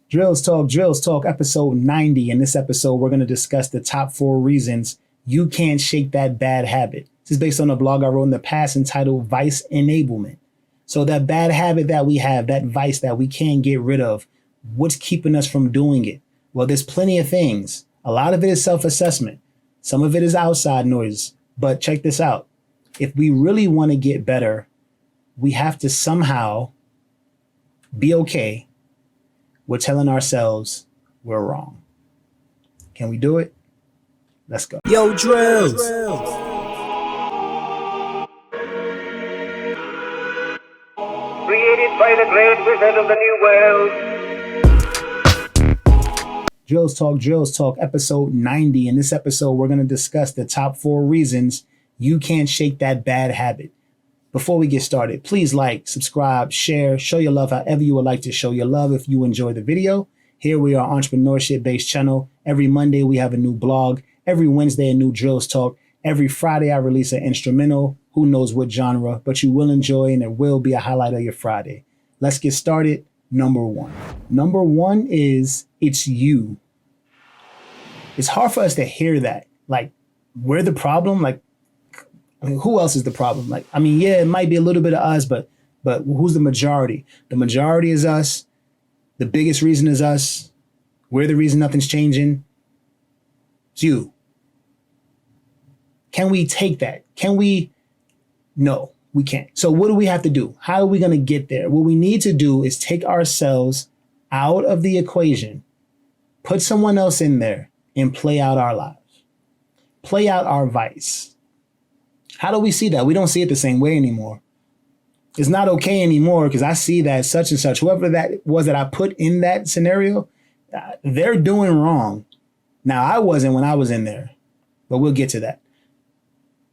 Drills Talk, episode 90. In this episode, we're going to discuss the top 4 reasons you can't shake that bad habit. This is based on a blog I wrote in the past entitled Vice Enablement. So that bad habit that we have, that vice that we can't get rid of, what's keeping us from doing it? Well, there's plenty of things. A lot of it is self-assessment. Some of it is outside noise. But check this out. If we really want to get better, we have to somehow be okay with telling ourselves we're wrong. Can we do it? Let's go. Yo, Drills. Created by the great wizard of the new world. Drills Talk, episode 90. In this episode, we're going to discuss the top 4 reasons you can't shake that bad habit. Before we get started, please like, subscribe, share, show your love however you would like to show your love if you enjoy the video. Here we are, entrepreneurship-based channel. Every Monday, we have a new blog. Every Wednesday, a new Drills Talk. Every Friday, I release an instrumental. Who knows what genre, but you will enjoy and it will be a highlight of your Friday. Let's get started. Number 1. Number 1 is it's you. It's hard for us to hear that. Like, we're the problem. Like, I mean, who else is the problem? Like, I mean, yeah, it might be a little bit of us, but who's the majority? The majority is us. The biggest reason is us. We're the reason nothing's changing. It's you. Can we take that? Can we? No, we can't. So what do we have to do? How are we going to get there? What we need to do is take ourselves out of the equation, put someone else in there, and play out our lives. Play out our vice. How do we see that? We don't see it the same way anymore. It's not okay anymore because I see that such and such, whoever that was that I put in that scenario, they're doing wrong. Now, I wasn't when I was in there, but we'll get to that.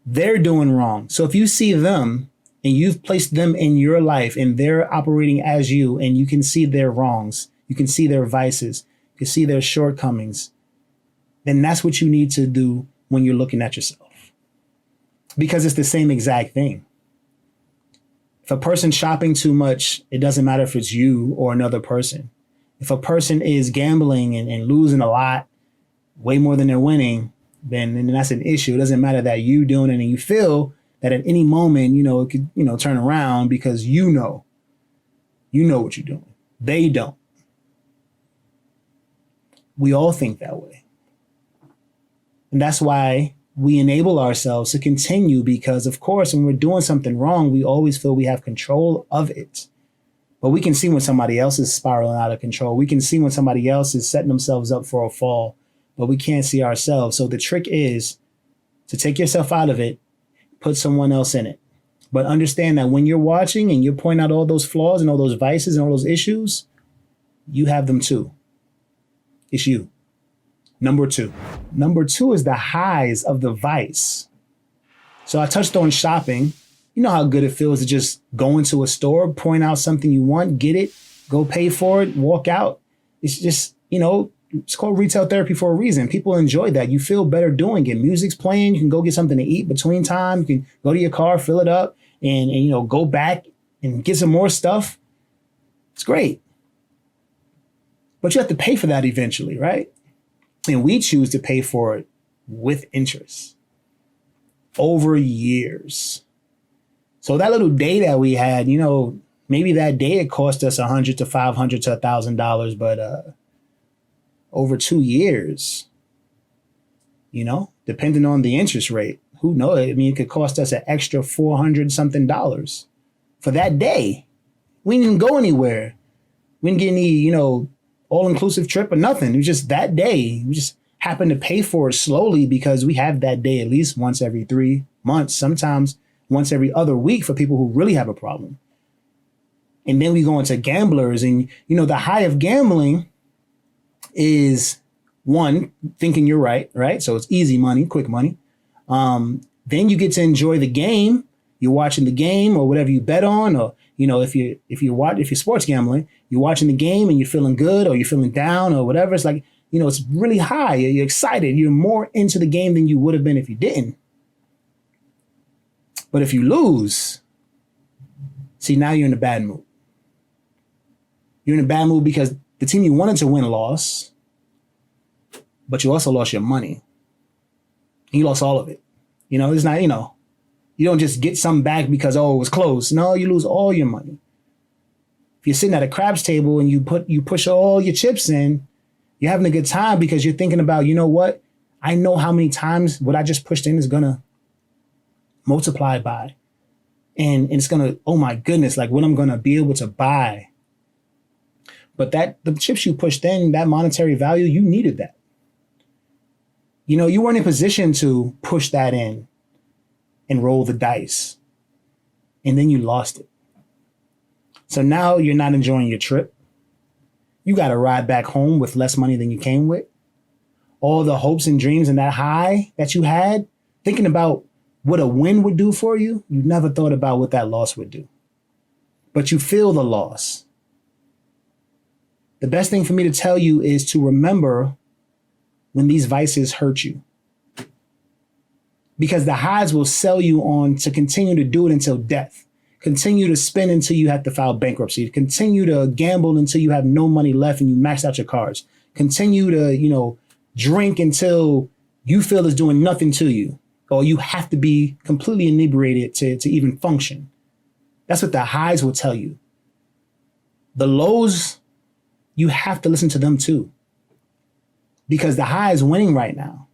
They're doing wrong. So if you see them and you've placed them in your life and they're operating as you and you can see their wrongs, you can see their vices, you can see their shortcomings, then that's what you need to do when you're looking at yourself. Because it's the same exact thing. If a person's shopping too much, it doesn't matter if it's you or another person. If a person is gambling and losing a lot, way more than they're winning, then that's an issue. It doesn't matter that you doing it and you feel that at any moment, it could, turn around because you know what you're doing. They don't. We all think that way. And that's why we enable ourselves to continue because, of course, when we're doing something wrong, we always feel we have control of it. But we can see when somebody else is spiraling out of control. We can see when somebody else is setting themselves up for a fall, but we can't see ourselves. So the trick is to take yourself out of it, put someone else in it. But understand that when you're watching and you're pointing out all those flaws and all those vices and all those issues, you have them too. It's you. Number 2. Number 2 is the highs of the vice. So I touched on shopping. You know how good it feels to just go into a store, point out something you want, get it, go pay for it, walk out. It's just, it's called retail therapy for a reason. People enjoy that. You feel better doing it. Music's playing. You can go get something to eat between time. You can go to your car, fill it up, and go back and get some more stuff. It's great. But you have to pay for that eventually, right? And we choose to pay for it with interest over years. So that little day that we had, maybe that day it cost us $100 to $500 to $1,000, but over 2 years, depending on the interest rate, who knows? I mean, it could cost us an extra $400 something for that day. We didn't go anywhere. We didn't get any, all-inclusive trip or nothing. It was just that day. We just happened to pay for it slowly because we have that day at least once every 3 months, sometimes once every other week for people who really have a problem. And then we go into gamblers and, the high of gambling is 1, thinking you're right? So it's easy money, quick money. Then you get to enjoy the game. You're watching the game or whatever you bet on, or, if you're sports gambling, you're watching the game and you're feeling good or you're feeling down or whatever. It's like, it's really high. You're excited. You're more into the game than you would have been if you didn't. But if you lose, see, now you're in a bad mood. You're in a bad mood because The team you wanted to win lost, but you also lost your money. And you lost all of it. It's not, you don't just get some back because, it was close. No, you lose all your money. If you're sitting at a craps table and you push all your chips in, you're having a good time because you're thinking about, you know what? I know how many times what I just pushed in is going to multiply by. And it's going to, oh my goodness, like what I'm going to be able to buy. But the chips you pushed in, that monetary value, you needed that. You weren't in a position to push that in and roll the dice. And then you lost it. So now you're not enjoying your trip. You got to ride back home with less money than you came with. All the hopes and dreams and that high that you had, thinking about what a win would do for you, you never thought about what that loss would do. But you feel the loss. The best thing for me to tell you is to remember when these vices hurt you. Because the highs will sell you on to continue to do it until death. Continue to spend until you have to file bankruptcy. Continue to gamble until you have no money left and you max out your cards. Continue to, drink until you feel it's doing nothing to you. Or you have to be completely inebriated to even function. That's what the highs will tell you. The lows, you have to listen to them too. Because the high is winning right now.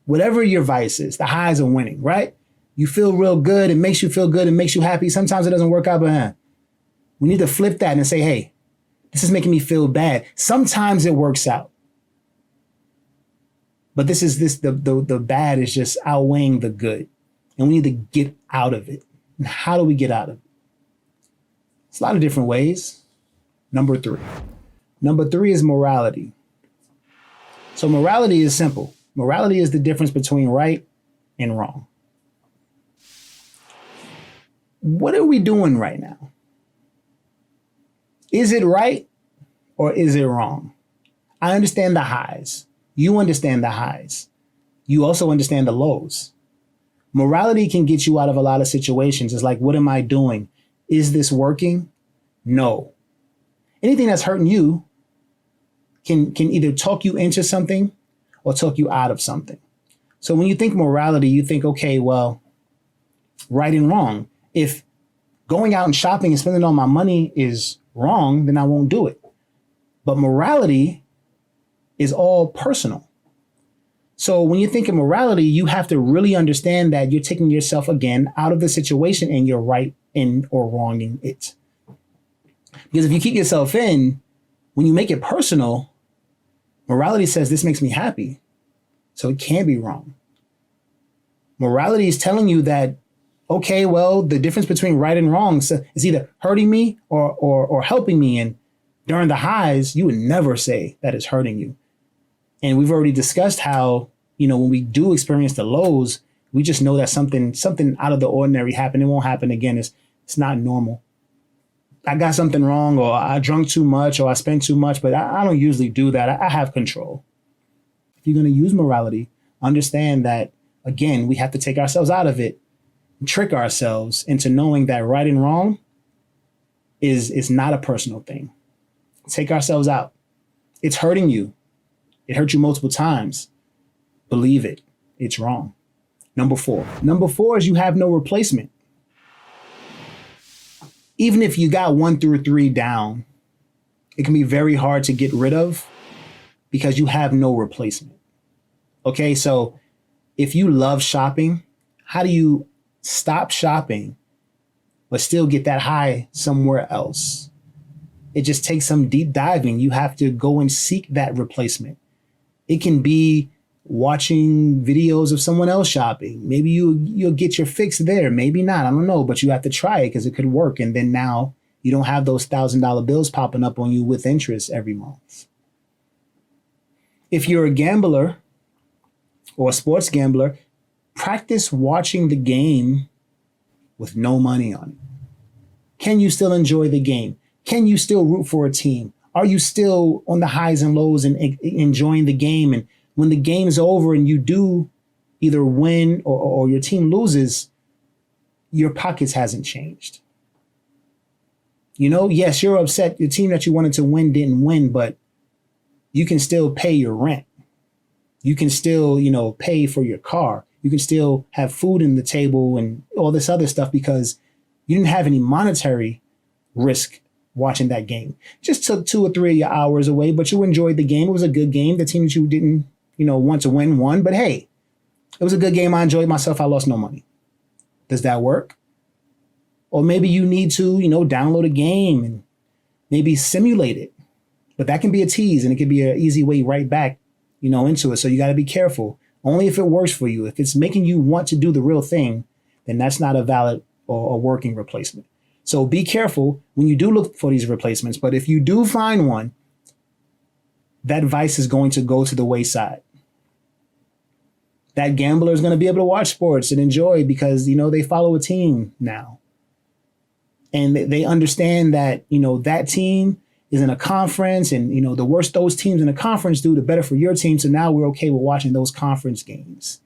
Whatever your vice is, the highs are winning, right? You feel real good. It makes you feel good. It makes you happy. Sometimes it doesn't work out, but we need to flip that and say, hey, this is making me feel bad. Sometimes it works out. But the bad is just outweighing the good. And we need to get out of it. And how do we get out of it? It's a lot of different ways. Number three is morality. So morality is simple. Morality is the difference between right and wrong. What are we doing right now? Is it right or is it wrong? I understand the highs. You understand the highs. You also understand the lows. Morality can get you out of a lot of situations. It's like, what am I doing? Is this working? No. Anything that's hurting you can either talk you into something or talk you out of something. So when you think morality, you think, okay, well, right and wrong. If going out and shopping and spending all my money is wrong, then I won't do it. But morality is all personal. So when you think of morality, you have to really understand that you're taking yourself again out of the situation and you're right in or wronging it. Because if you keep yourself in, when you make it personal, morality says this makes me happy. So it can't be wrong. Morality is telling you that, okay, well, the difference between right and wrong is either hurting me or helping me. And during the highs, you would never say that it's hurting you. And we've already discussed how, when we do experience the lows, we just know that something out of the ordinary happened. It won't happen again. It's not normal. I got something wrong, or I drunk too much, or I spent too much, but I don't usually do that. I have control. If you're going to use morality, understand that, again, we have to take ourselves out of it and trick ourselves into knowing that right and wrong is not a personal thing. Take ourselves out. It's hurting you. It hurt you multiple times. Believe it. It's wrong. Number four is you have no replacement. Even if you got 1 through 3 down, it can be very hard to get rid of because you have no replacement. Okay, so if you love shopping, how do you stop shopping but still get that high somewhere else? It just takes some deep diving. You have to go and seek that replacement. It can be watching videos of someone else shopping. Maybe you'll get your fix there. Maybe not. I don't know. But you have to try it because it could work. And then now you don't have those $1,000 bills popping up on you with interest every month. If you're a gambler or a sports gambler, practice watching the game with no money on it. Can you still enjoy the game? Can you still root for a team? Are you still on the highs and lows and enjoying the game? And when the game's over and you do either win or your team loses, your pockets hasn't changed. Yes, you're upset. Your team that you wanted to win didn't win, but You can still pay your rent. You can still, pay for your car. You can still have food in the table and all this other stuff because you didn't have any monetary risk watching that game. Just took 2 or 3 of your hours away, but you enjoyed the game. It was a good game. The team that you didn't, want to win won, but hey, it was a good game. I enjoyed myself. I lost no money. Does that work? Or maybe you need to, download a game and maybe simulate it. But that can be a tease and it can be an easy way right back, into it. So you got to be careful. Only if it works for you. If it's making you want to do the real thing, then that's not a valid or a working replacement. So be careful when you do look for these replacements. But if you do find one, that vice is going to go to the wayside. That gambler is going to be able to watch sports and enjoy because, they follow a team now. And they understand that, that team is in a conference and, the worse those teams in a conference do, the better for your team. So now we're okay with watching those conference games.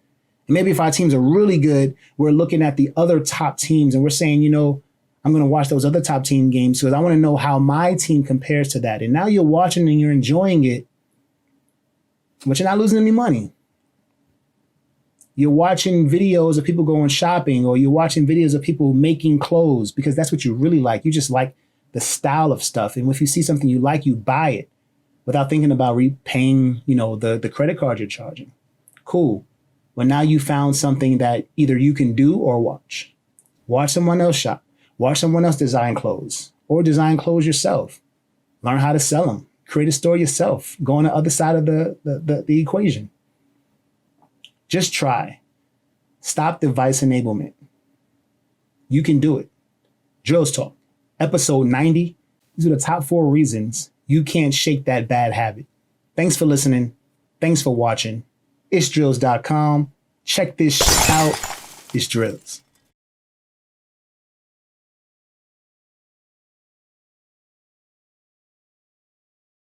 And maybe if our teams are really good, we're looking at the other top teams and we're saying, I'm going to watch those other top team games because I want to know how my team compares to that. And now you're watching and you're enjoying it, but you're not losing any money. You're watching videos of people going shopping or you're watching videos of people making clothes because that's what you really like. You just like the style of stuff. And if you see something you like, you buy it without thinking about repaying, the credit card you're charging. Cool. Well, now you found something that either you can do or watch. Watch someone else shop. Watch someone else design clothes or design clothes yourself. Learn how to sell them. Create a store yourself. Go on the other side of the equation. Just try. Stop device enablement. You can do it. Drills Talk, episode 90. These are the top 4 reasons you can't shake that bad habit. Thanks for listening. Thanks for watching. It's drills.com. Check this out. It's Drills.